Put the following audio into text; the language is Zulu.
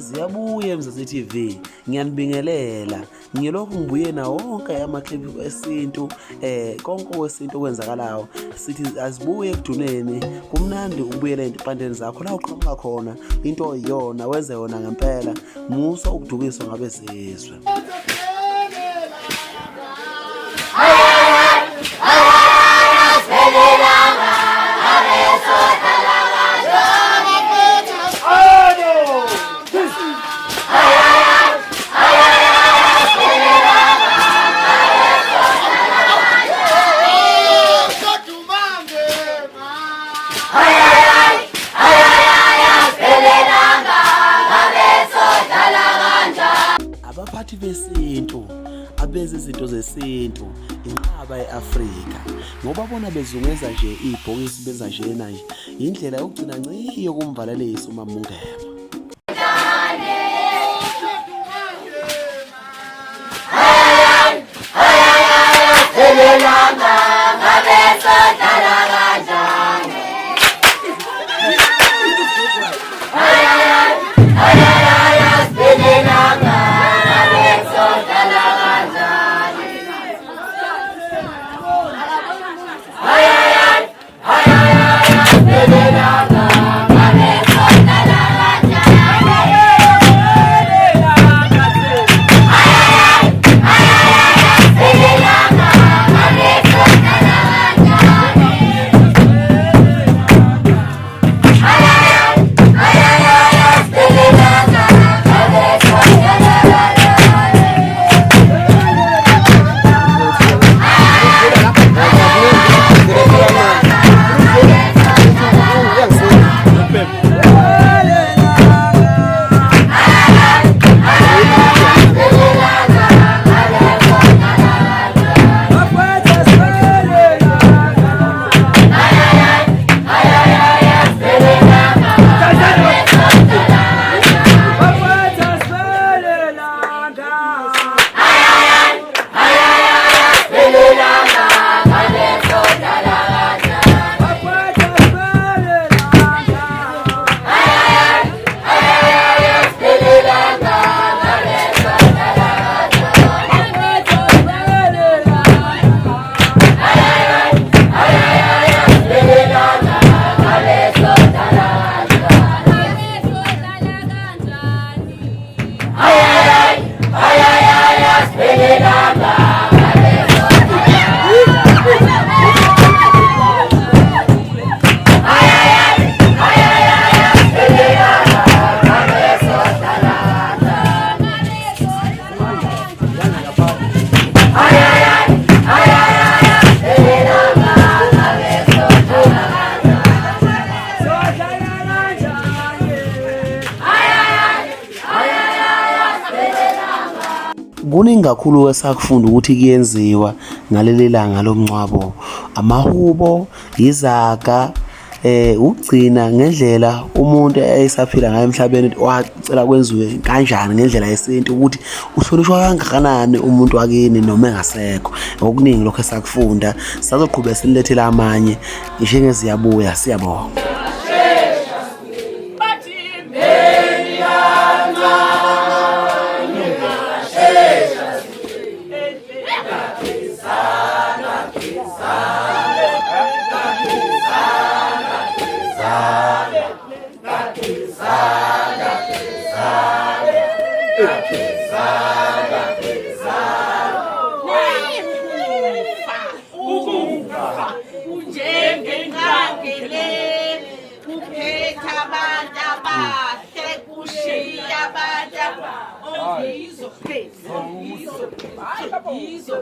ziyabuya eMzansi TV. Ngiyanibingelela. Ngilokhu ngibuye na wonke amaclip esintu konke wesintu okwenzakalayo. Sithi azibuye ekuduneni. Kumnandi ukubuyela empandeni zakho la uqhamuka khona. Into iyona wenze yona ngempela. Musa ukudukiswa ngabezizwe. Abaphathi besintu abeze izinto zesintu inqaba eAfrika ngoba bona bezungeza nje ibhokisi benza njena nje indlela yokugcina nciyo kumvalelisa uma Mungema. Kuningi kakhulu esakufunda ukuthi kuyenziwa ngaleli langa lomncwabo. Amahubo, izaga, ukugcina ngendlela umuntu esaphila ngayo emhlabeni wacela kwenziwe kanjani ngendlela yesintu ukuthi uhlonishwa kangakanani umuntu wakini noma engasekho. Okuningi lokho esakufunda sazoqhubeka silethela amanye njengeziyabuya siyabonga. Isso.